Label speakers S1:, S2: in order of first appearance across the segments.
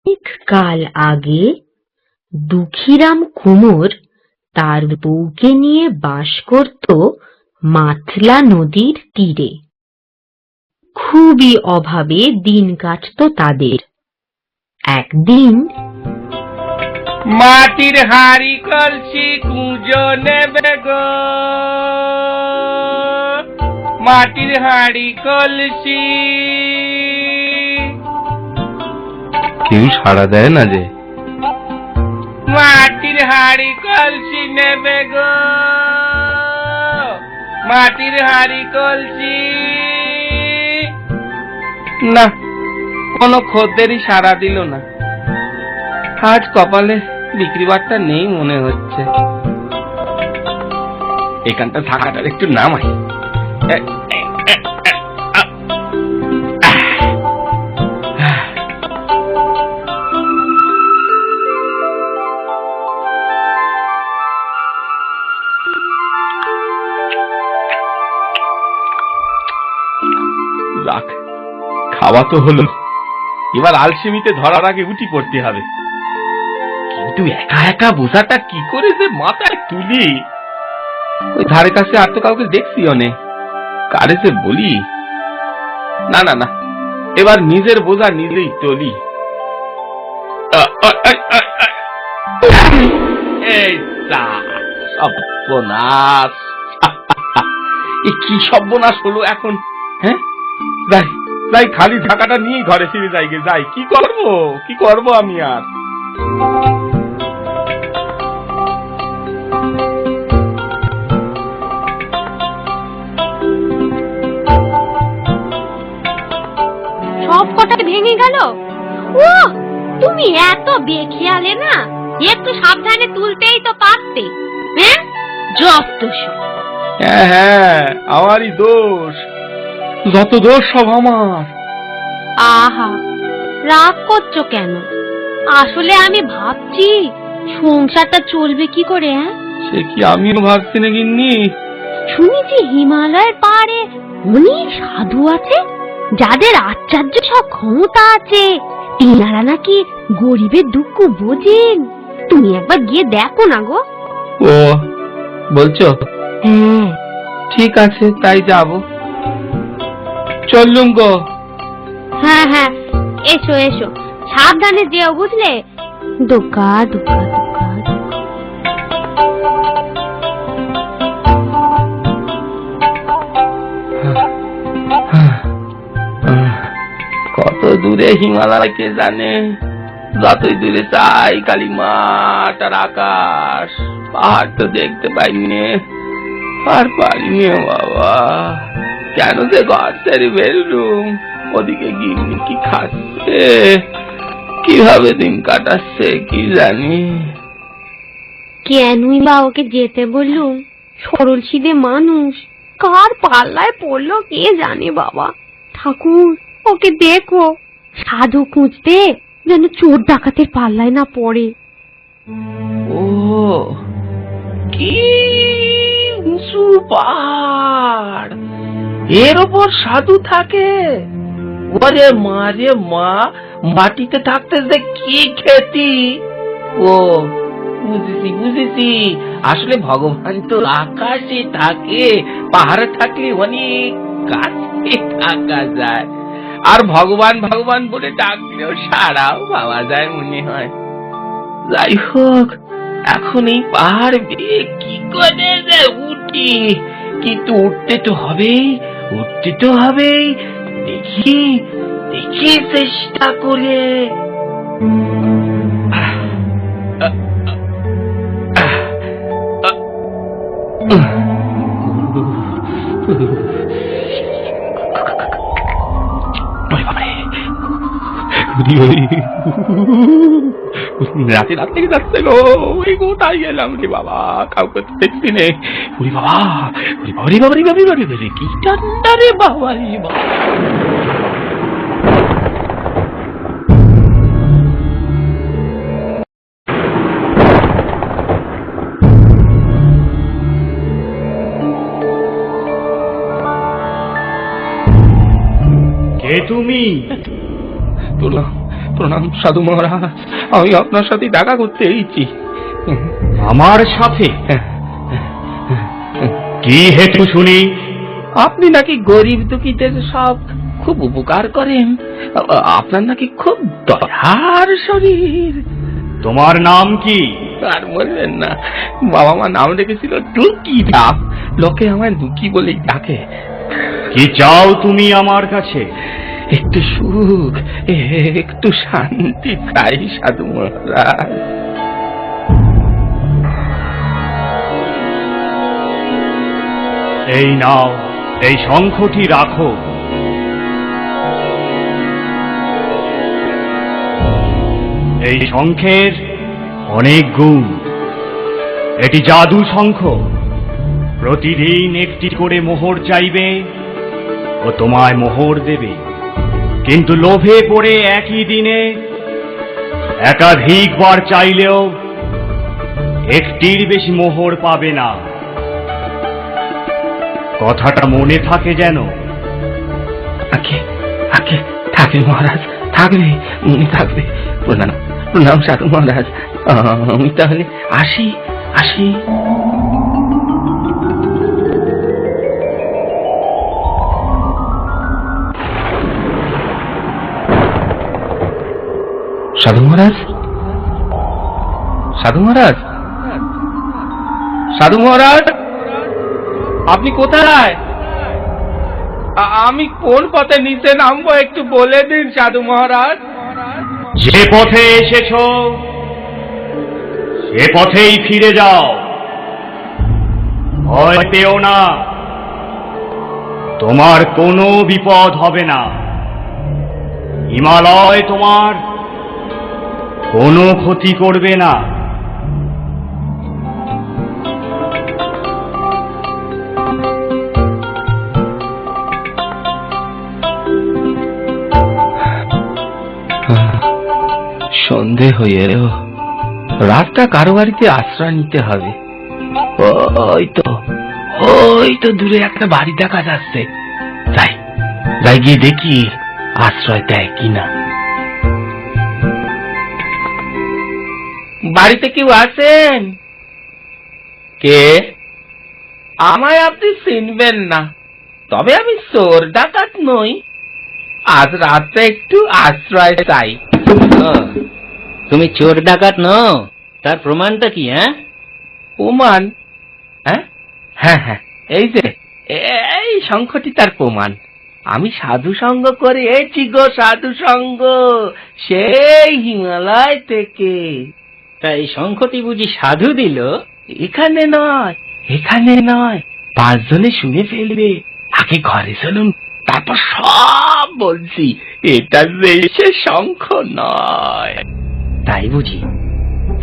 S1: অনেক কাল আগে দুঃখীরাম কুমোর তার বউকে নিয়ে বাস করত মাতলা নদীর তীরে। খুবই অভাবে দিন কাটত তাদের। একদিন
S2: মাটির হাড়ি কলসি কুঁজো নেবে গো, মাটির হাড়ি কলসি।
S3: কেউ সাড়া দেয় না যে।
S2: মাটির হাড়ি কলসি নেবে গো, মাটির হাড়ি কলসি। না, কোনো খদ্দেরই সাড়া দিল না। আজ কপালে বিক্রি বাট্টা নেই মনে হচ্ছে। এখানটা থাকাটার একটু নামাই। যাক, খাওয়া তো হলো, এবার আলসেমিতে ধরার আগে উঠি পড়তে হবে। কিন্তু একা একা বোঝাটা কি করে যে মাথায় তুলি। ওই ধারে কাছে আর তো কাউকে দেখছি অনেক, কারে যে বলি। না না না, এবার নিজের বোঝা নিজেই তুলি। এই সর্বনাশ, কি সর্বনাশ হলো এখন। হ্যাঁ, যাই যাই, খালি ঢাকাটা নিয়ে ঘরে ফিরে যাই গে। যাই, কি করবো আমি আর।
S4: সব কটা ভেঙে গেল। ও, তুমি এত বেখেয়ালে না, একটু সাবধানে তুলতেই তো পারতে। হ্যাঁ, যত সব।
S2: হ্যাঁ, আমারই দোষ, যত দোষ সব আমার।
S4: আহা, রাগ করছো কেন? আসলে আমি ভাবছি সংসারটা চলবে কি করে। হ্যাঁ,
S2: সে কি আমিও ভাবছি না গিন্নি।
S4: শুনেছি হিমালয়ের পাহাড়ে অনেক সাধু আছে, যাদের আশ্চর্য সব ক্ষমতা আছে। তিনারা নাকি গরিবের দুঃখ বোঝেন। তুমি একবার গিয়ে দেখো না গো।
S2: ও বলছো?
S4: হ্যাঁ,
S2: ঠিক আছে, তাই যাব। চললুম গো।
S4: হ্যাঁ হ্যাঁ, এসো এসো, সাবধানে যেও, বুঝলে? দোকা দোকা দোকা।
S2: কত দূরে হিমালয় কে জানে। যতই দূরে চাই খালি মাঠ আর আকাশ, পাহাড় তো দেখতে পাইনি। আর পারিনি বাবা, কেন যে ঘর ছেড়ে বেরলুম। ওদিকে গিন্নি কি খাচ্ছে, কিভাবে দিন কাটাচ্ছে কি জানি।
S4: কেনই বা ওকে যেতে বললুম? সরল সিধে মানুষ, কার পাল্লায় পড়লো কে জানে বাবা। ঠাকুর, ওকে দেখো, সাধু খুঁজতে যেন চোর ডাকাতের পাল্লায় না পড়ে।
S2: ও কি উঁচু পাহাড়, এর ওপর সাধু থাকে। ওরে মা রে মা, মাটিতে থাকতে যে কি খেতি। ও বুঝেছি বুঝেছি, আসলে ভগবান তো আকাশে থাকে, পাহাড়ে থাকলে অনেক কাছে থাকা যায়। আর ভগবান ভগবান বলে ডাকলেও সাড়াও পাওয়া যায় মনে হয়। যাই হোক, এখন এই পাহাড় বেয়ে কি করে যে উঠি, কিন্তু উঠতে তো হবেই, উঠতে তো হবেই। দেখি দেখি চেষ্টা করে। রাতে রাত থেকে যাচ্ছে গো, ওই কোথায় গেলাম রে বাবা, কাউকে তো দেখছি নে। ওরে বাবা, ওরে বাবা রে বাবা রে বাবা রে বাবা, কি ঠান্ডা রে বাবা রে বাবা। কে তুমি? প্রণাম সাধু মহারাজ, আমি আপনার সাথে দেখা করতে এসেছি।
S5: আমার সাথে? কি হেতু শুনি?
S2: আপনি নাকি গরিব দুঃখীদের সব খুব উপকার করেন, আপনার নাকি খুব দয়ার শরীর।
S5: তোমার নাম কি?
S2: আর বলবেন না, বাবা মা নাম রেখেছিল টুকি রাম, লোকে আমায় দুঃখী বলেই ডাকে।
S5: কি চাও তুমি আমার কাছে?
S2: একটু সুখ, একটু শান্তি চাই সাধু মহারাজ।
S5: এই নাও, এই শঙ্খটি রাখো। এই শঙ্খের অনেক গুণ। এটি জাদু শঙ্খ। প্রতিদিন একটি করে মোহর চাইবে ও তোমায় মোহর দেবে, কিন্তু লোভে পড়ে একই দিনে একাধিকবার চাইলেও একটির বেশি মোহর পাবে না। কথাটা মনে থাকে যেন।
S2: আগে আগে থাকবে মহারাজ, থাকবে, মনে থাকবে। প্রণাম প্রণাম সাধু মহারাজ, আমি তাহলে আসি আসি। সাধু মহারাজ, সাধু মহারাজ, সাধু মহারাজ, আপনি কোথায়? আমি কোন পথে নিচে নামবো একটু বলে দিন সাধু মহারাজ।
S5: যে পথে এসেছো সে পথেই ফিরে যাও। ভয় পেও না, তোমার কোনো বিপদ হবে না। হিমালয় তোমার কোনো ক্ষতি করবে না।
S2: সন্ধে হয়ে এলো, রাতটা কারো বাড়িতে আশ্রয় নিতে হবে। ওই তো দূরে একটা বাড়ি দেখা যাচ্ছে, যাই যাই গিয়ে দেখি আশ্রয় দেয় কিনা। বাড়িতে কেউ আছেন? কে? আমায় আপনি চিনবেন না, তবে আমি চোর ডাকাত নই। আজ রাতে একটু আশ্রয় চাই।
S6: তুমি চোর ডাকাত নও, তার প্রমাণটা কি?
S2: প্রমাণ? হ্যাঁ হ্যাঁ, এই যে এই শঙ্খটি তার প্রমাণ। আমি সাধু সঙ্গ করে এসেছি গো, সাধু সঙ্গ, সেই হিমালয় থেকে।
S6: তা এই শঙ্খটি বুঝি সাধু দিল?
S2: এখানে নয়, এখানে নয়, 5 জনে শুনে ফেলবে। আগে ঘরে চলুন, তারপর সব বলছি। এটা যে সে শঙ্খ নয়।
S6: তাই বুঝি?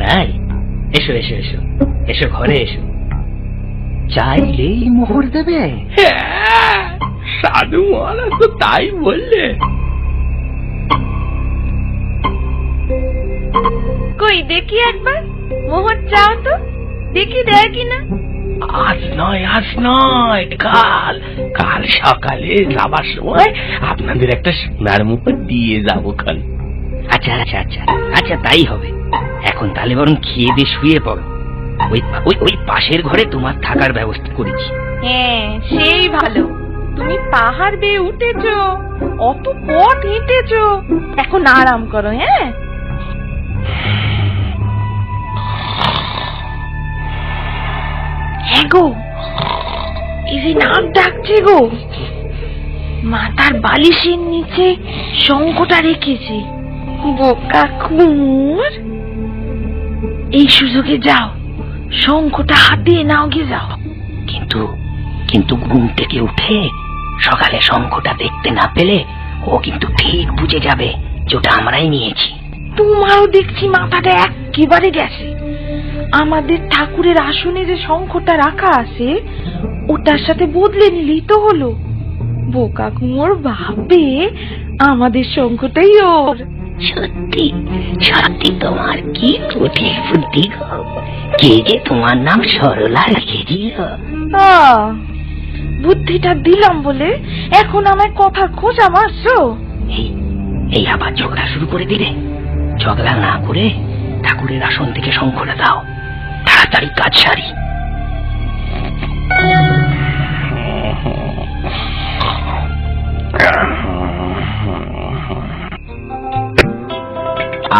S6: তাই এসো এসো এসো এসো, ঘরে এসো। চাইলেই মোহর দেবে?
S2: হ্যাঁ, সাধু মহারাজ তো তাই বললে।
S4: কই দেখি একবার, মোহর চাও তো, দেখি দেয় কিনা।
S2: আজ নয়, আজ নয়, কাল, কাল সকালে যাবার সময় আপনাদের একটা সোনার মুকুট দিয়ে যাবো খান।
S6: আচ্ছা আচ্ছা আচ্ছা আচ্ছা, তাই হবে। এখন তাহলে বরং খেয়ে দিয়ে শুয়ে পড়ো। ওই পাশের ঘরে তোমার থাকার ব্যবস্থা করেছি।
S4: হ্যাঁ, সেই ভালো। তুমি পাহাড় বেয়ে উঠেছো, অত পথ হেঁটেছো, এখন আরাম করো। হ্যাঁ, গো, এই যে নাক ডাকছে গো, মাথার বালিশের নিচে শঙ্খটা রেখেছে। বোকা কুমোর, এই সুযোগে যাও, শঙ্খটা হাতিয়ে নাও, গিয়ে যাও।
S6: কিন্তু ঘুম থেকে উঠে সকালে শঙ্খটা দেখতে না পেলে ও কিন্তু ঠিক বুঝে যাবে যে ওটা আমরাই নিয়েছি।
S4: তোমারও দেখছি মাথাটা একেবারে গেছে। আমাদের ঠাকুরের আসনে যে শঙ্খটা রাখা আছে, ওটার সাথে বদলে নিলেই তো হলো। বোকা কুমোর ভাববে আমাদের শঙ্খটাই ওর।
S6: সত্যি সত্যি তোমার কি বুদ্ধি গো। কে যে তোমার নাম সরলা রেখেছিল।
S4: বুদ্ধিটা দিলাম বলে এখন আমায় কথার খোঁজা মারছো?
S6: এই আবার ঝগড়া শুরু করে দিলে। ঝগড়া না করে ঠাকুরের আসন থেকে শঙ্খটা দাও, তাড়াতাড়ি কাজ সারি।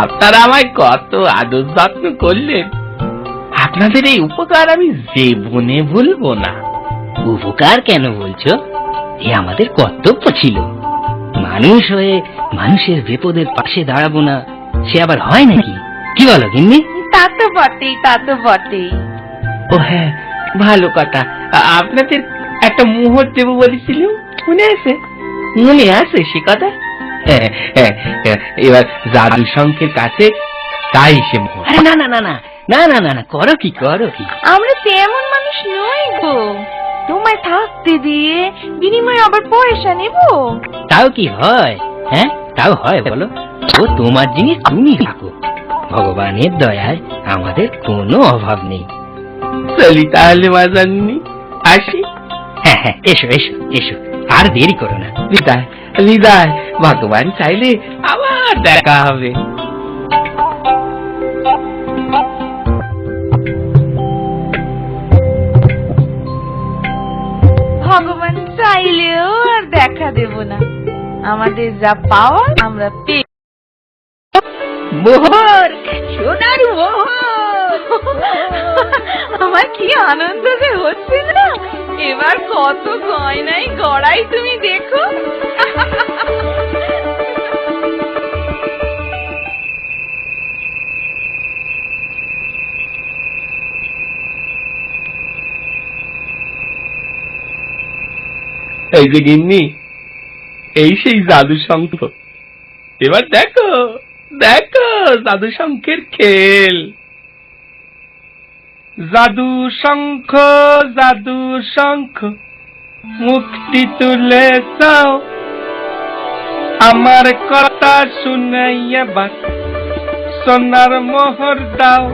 S2: আপনারা আমায় কত আদর যত্ন করলেন, আপনাদের এই উপকার আমি জীবনে ভুলবো না।
S6: উপকার কেন বলছো? এ আমাদের কর্তব্য ছিল। মানুষ হয়ে মানুষের বিপদের পাশে দাঁড়াবো না, সে আবার হয় নাকি? কি বলো গিন্নি?
S7: তা তো বটেই, তা তো বটেই।
S2: ও হ্যাঁ, ভালো কথা। আপনাদের একটা মোহর দেবো বলেছিলাম, মনে আছে? মনে আছে সে কথা? এবার জাদু শঙ্কের কাছে তাই সে মোহর।
S6: আরে না না না না না না না না, করো কি করো কি।
S7: আমরা তেমন মানুষ নই গো, তোমায় থাকতে দিয়ে বিনিময়ে আবার পয়সা নেব।
S6: তাও কি হয়? হ্যাঁ, তাও হয় বলো? ও তোমার জিনিস তুমি থাকো, ভগবানের দয়ায় আমাদের কোনো অভাব নেই।
S2: চলি তাহলে বাজাননি, আসি।
S6: হ্যাঁ হ্যাঁ, এসো এসো এসো, আর দেরি করো না।
S2: বিদায় বিদায়, ভগবান চাইলে আবার দেখা হবে।
S7: ভগবান চাইলেও আর দেখা দেব না, আমাদের যা পাওয়া আমরা পেয়ে।
S6: মোহর, সোনার মোহর।
S7: আমার কি আনন্দ যে হচ্ছে না, এবার কত গয়নাই গড়াই তুমি দেখো।
S2: এই যে গিন্নি, এই সেই জাদু শঙ্খ। এবার দেখো দেখো জাদু শঙ্খের খেল। জাদু শঙ্খ, জাদু শঙ্খ, মুক্তি তুলে যাও, আমার কথা শুনে এবার সোনার মোহর দাও।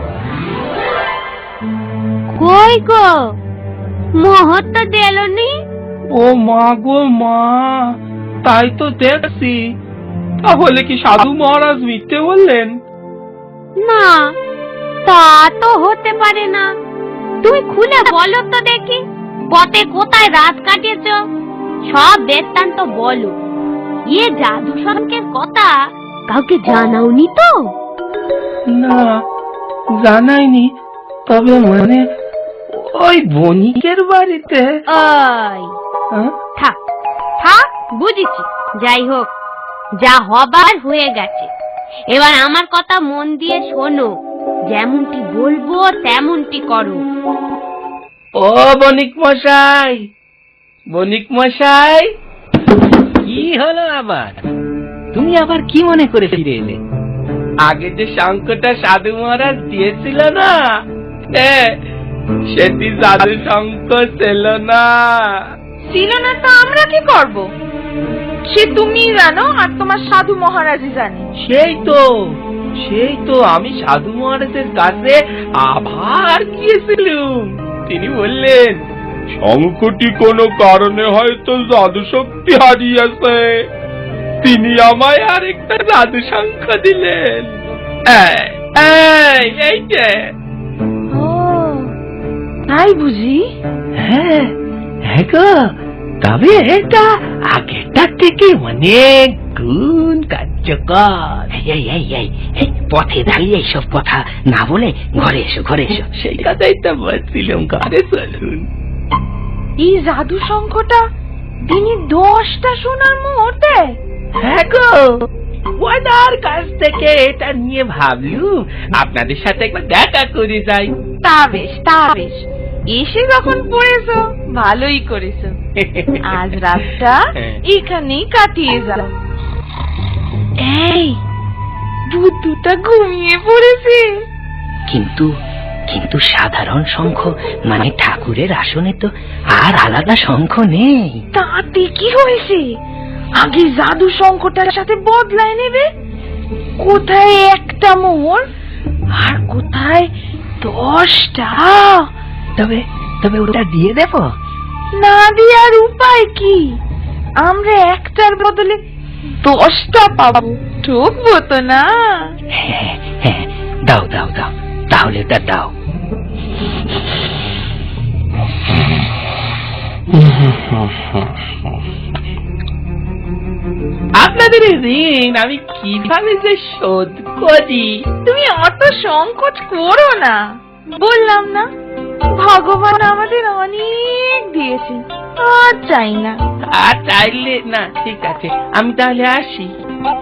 S4: কই গো, মোহর তো দিলনি?
S2: ও মা গো মা, তাই তো দেখছি। তাহলে কি সাধু মহারাজ মিথ্যে বললেন?
S4: না, তা তো হতে পারে না। তুমি খুলে বলো তো দেখি, পথে কোথায় রাত কাটিয়েছ, সব বৃত্তান্ত বলো। ইয়ে জাদু শঙ্কের কথা কাউকে জানাওনি তো?
S2: না, জানাইনি। তবে মানে ওই বণিকের বাড়িতে।
S4: ওই
S2: হ্যাঁ?
S4: থাক থাক, বুঝেছি। যাই হোক, যা হবার হয়ে গেছে। এবার আমার কথা মন দিয়ে শোনো, যেমনটি বলবো তেমনটি করো।
S2: ও বণিক মশাই, বণিক মশাই।
S6: কি হলো আবার? তুমি আবার কি মনে করে ফিরে এলে?
S2: আগে যে শঙ্খটা সাধু মহারাজ দিয়েছিল না, সেটি জাদু শঙ্খ ছিল না।
S7: ছিল না তো আমরা কি করব? সে তুমি জানো আর তোমার সাধু মহারাজই জানে।
S2: সেই তো আমি সাধু মহারাজের কাছে আবার গিয়েছিলাম। তিনি বললেন শঙ্খটি কোনো কারণে হয়তো জাদু শক্তি হারিয়েছে। তিনি আমায় আরেকটা জাদু শঙ্খ দিলেন। এই যে।
S7: ও তাই বুঝি?
S2: হ্যাঁ হ্যাঁ গো, তবে এটা আগেরটার থেকে অনেক গুণ কার্যকর।
S6: এই এই এই এই, পথে দাঁড়িয়ে এইসব কথা না বলে ঘরে এসো, ঘরে এসো।
S2: সেই কথাই তো বলছিলাম, ঘরে চলুন।
S7: এই জাদু শঙ্খটা দিনে 10টা সোনার মোহর দেয়।
S2: হ্যাঁ গো, ওনার কাছ থেকে এটা নিয়ে ভাবলুম আপনাদের সাথে একবার দেখা করে যাই।
S7: তা বেশ, তা বেশ। এসে যখন পড়েছো ভালোই করেছো। আজ রাতটা এখানেই কাটিয়ে যাও। এই বুদ্ধুটা ঘুমিয়ে পড়েছে।
S6: কিন্তু কিন্তু সাধারণ শঙ্খ মানে ঠাকুরের আসনে তো আর আলাদা শঙ্খ নেই।
S7: তাতে কি হয়েছে? আগে জাদু শঙ্খটার সাথে বদলায় নেবে। কোথায় একটা মোহর আর কোথায় 10টা।
S6: তবে তবে ওটা দিয়ে দেব?
S7: না দেওয়ার উপায় কি? আমরা একটার বদলে 10টা পাবো, ঠকবো তো না?
S6: হ্যাঁ হ্যাঁ, দাও দাও দাও, তাহলে ওটা দাও।
S2: আপনাদের ঋণ আমি কিভাবে যে শোধ করি।
S7: তুমি অত সংকোচ করো না, বললাম না ভগবান আমাদের অনেক দিয়েছে, আর চাই না।
S2: আর চাইলে না, ঠিক আছে, আমি তাহলে আসি।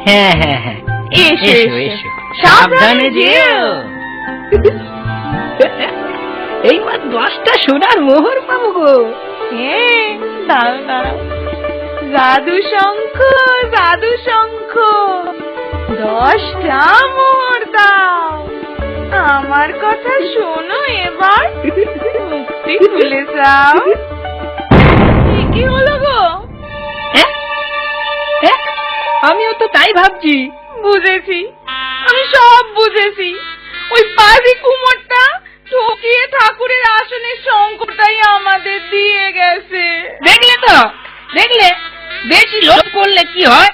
S6: হ্যাঁ হ্যাঁ হ্যাঁ,
S7: এসো
S6: এসো
S7: এসো,
S6: এসো,
S7: সাবধানে যেও।
S6: এইবার 10টা সোনার মোহর পাবো গো।
S7: হ্যাঁ, দাঁড়াও দাঁড়াও, জাদু শঙ্খ, জাদু শঙ্খ, 10টা মোহর দাও। আমার কথা শোনো এবার, মুক্তি খুলে যাও। কি হলো গো?
S6: আমিও তো তাই ভাবছি।
S7: বুঝেছি, আমি সব বুঝেছি। ওই পাজি কুমোরটা ঠকিয়ে ঠাকুরের আসনের শঙ্করটাই আমাদের দিয়ে গেছে।
S6: দেখলে তো, দেখলে, বেশি লোভ করলে কি হয়।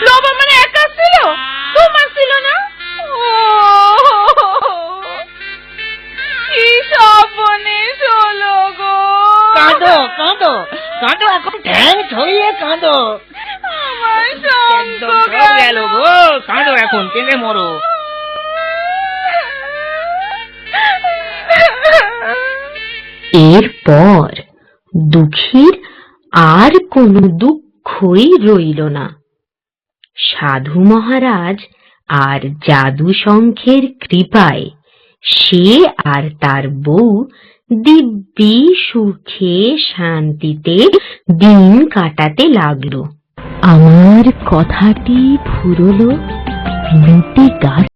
S7: লোভ আমার একা ছিল, তোমার ছিল না? ও কি সর্বনেশ হলো গো।
S6: কাঁদো কাঁদো কাঁদো, এখন ঠ্যাং ছড়িয়ে কাঁদো।
S7: আমার শঙ্খ
S6: একদম সব গেল গো, কাঁদো এখন, কেঁদে মরো।
S1: এরপর দুঃখীর আর কোনো দুঃখই রইল না। সাধু মহারাজ আর জাদু শঙ্খের কৃপায় সে আর তার বউ দিব্যি সুখে শান্তিতে দিন কাটাতে লাগলো। আমার কথাটি ফুরলো লুটি গাছ